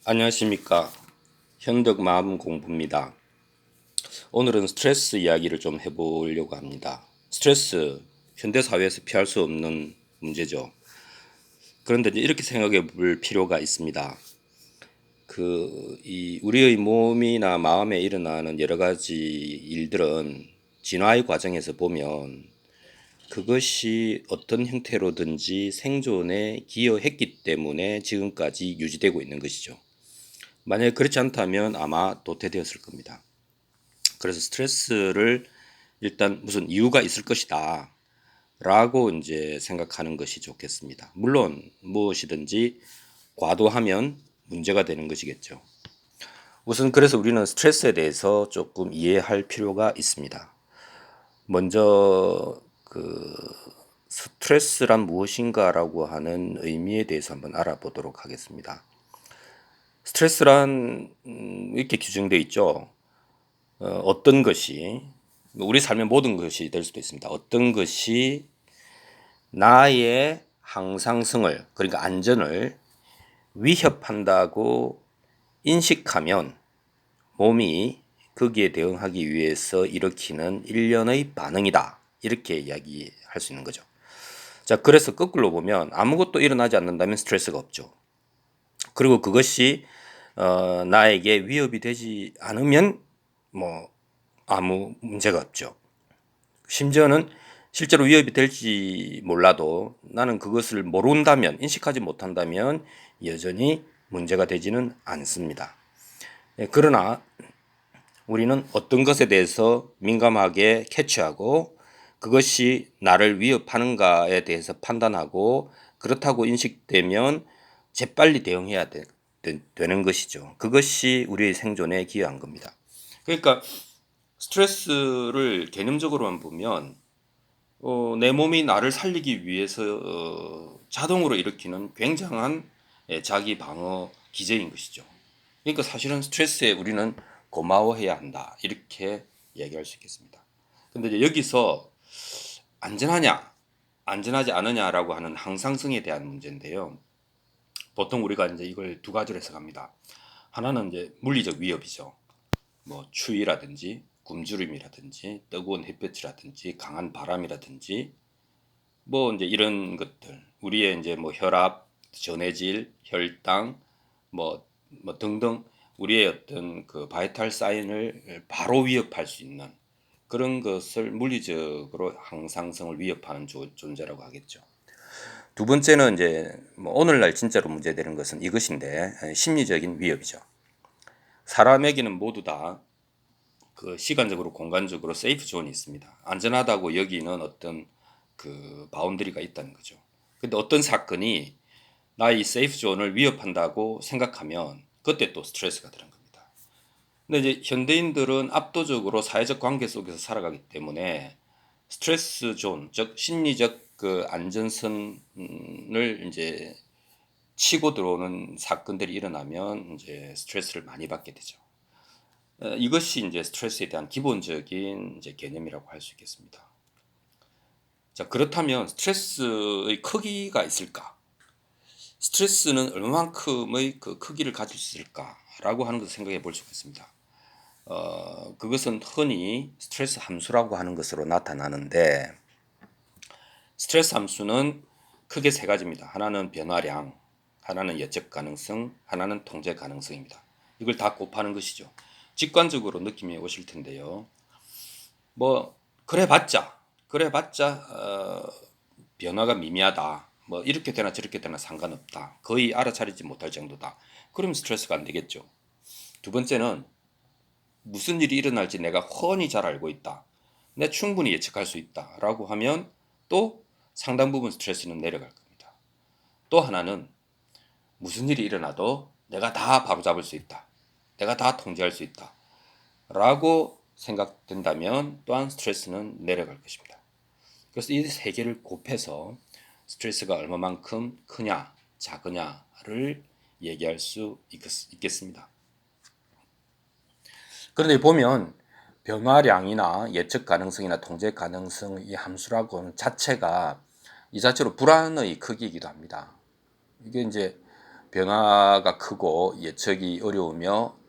안녕하십니까. 현덕 마음 공부입니다. 오늘은 스트레스 이야기를 좀 해보려고 합니다. 스트레스, 현대 사회에서 피할 수 없는 문제죠. 그런데 이제 이렇게 생각해 볼 필요가 있습니다. 우리의 몸이나 마음에 일어나는 여러 가지 일들은 진화의 과정에서 보면 그것이 어떤 형태로든지 생존에 기여했기 때문에 지금까지 유지되고 있는 것이죠. 만약에 그렇지 않다면 아마 도태되었을 겁니다. 그래서 스트레스를 일단 무슨 이유가 있을 것이다 라고 이제 생각하는 것이 좋겠습니다. 물론 무엇이든지 과도하면 문제가 되는 것이겠죠. 우선 그래서 우리는 스트레스에 대해서 조금 이해할 필요가 있습니다. 먼저 스트레스란 무엇인가라고 하는 의미에 대해서 한번 알아보도록 하겠습니다. 스트레스란 이렇게 규정되어 있죠. 어떤 것이 우리 삶의 모든 것이 될 수도 있습니다. 어떤 것이 나의 항상성을, 그러니까 안전을 위협한다고 인식하면 몸이 거기에 대응하기 위해서 일으키는 일련의 반응이다. 이렇게 이야기할 수 있는 거죠. 자, 그래서 거꾸로 보면 아무것도 일어나지 않는다면 스트레스가 없죠. 그리고 그것이 나에게 위협이 되지 않으면 뭐 아무 문제가 없죠. 심지어는 실제로 위협이 될지 몰라도 나는 그것을 모른다면, 인식하지 못한다면 여전히 문제가 되지는 않습니다. 그러나 우리는 어떤 것에 대해서 민감하게 캐치하고 그것이 나를 위협하는가에 대해서 판단하고 그렇다고 인식되면 재빨리 대응해야 되는 것이죠. 그것이 우리의 생존에 기여한 겁니다. 그러니까 스트레스를 개념적으로만 보면 내 몸이 나를 살리기 위해서 자동으로 일으키는 굉장한 자기 방어 기제인 것이죠. 그러니까 사실은 스트레스에 우리는 고마워해야 한다. 이렇게 이야기할 수 있겠습니다. 근데 이제 여기서 안전하냐, 안전하지 않으냐라고 하는 항상성에 대한 문제인데요. 보통 우리가 이제 이걸 두 가지로 해석합니다. 하나는 이제 물리적 위협이죠. 뭐 추위라든지 굶주림이라든지 뜨거운 햇볕이라든지 강한 바람이라든지 뭐 이제 이런 것들 우리의 이제 뭐 혈압, 전해질, 혈당 뭐 등등 우리의 어떤 그 바이탈 사인을 바로 위협할 수 있는 그런 것을 물리적으로 항상성을 위협하는 존재라고 하겠죠. 두 번째는 이제 뭐 오늘날 진짜로 문제되는 것은 이것인데 심리적인 위협이죠. 사람에게는 모두 다 그 시간적으로 공간적으로 세이프 존이 있습니다. 안전하다고 여기는 어떤 그 바운더리가 있다는 거죠. 근데 어떤 사건이 나의 세이프 존을 위협한다고 생각하면 그때 또 스트레스가 드는 겁니다. 근데 이제 현대인들은 압도적으로 사회적 관계 속에서 살아가기 때문에 스트레스 존, 즉 심리적 그 안전선을 이제 치고 들어오는 사건들이 일어나면 이제 스트레스를 많이 받게 되죠. 이것이 이제 스트레스에 대한 기본적인 이제 개념이라고 할 수 있겠습니다. 자, 그렇다면 스트레스의 크기가 있을까? 스트레스는 얼마만큼의 그 크기를 가질 수 있을까라고 하는 것을 생각해 볼 수가 있습니다. 그것은 흔히 스트레스 함수라고 하는 것으로 나타나는데 스트레스 함수는 크게 세 가지입니다. 하나는 변화량, 하나는 예측 가능성, 하나는 통제 가능성입니다. 이걸 다 곱하는 것이죠. 직관적으로 느낌이 오실 텐데요. 뭐 그래 봤자 변화가 미미하다. 뭐 이렇게 되나 저렇게 되나 상관없다. 거의 알아차리지 못할 정도다. 그럼 스트레스가 안 되겠죠. 두 번째는 무슨 일이 일어날지 내가 훤히 잘 알고 있다. 내가 충분히 예측할 수 있다. 라고 하면 또 상당 부분 스트레스는 내려갈 겁니다. 또 하나는 무슨 일이 일어나도 내가 다 바로잡을 수 있다. 내가 다 통제할 수 있다. 라고 생각된다면 또한 스트레스는 내려갈 것입니다. 그래서 이 세 개를 곱해서 스트레스가 얼마만큼 크냐, 작으냐를 얘기할 수 있겠습니다. 그런데 보면 변화량이나 예측 가능성이나 통제 가능성 이 함수라고는 자체가 이 자체로 불안의 크기이기도 합니다. 이게 이제 변화가 크고 예측이 어려우며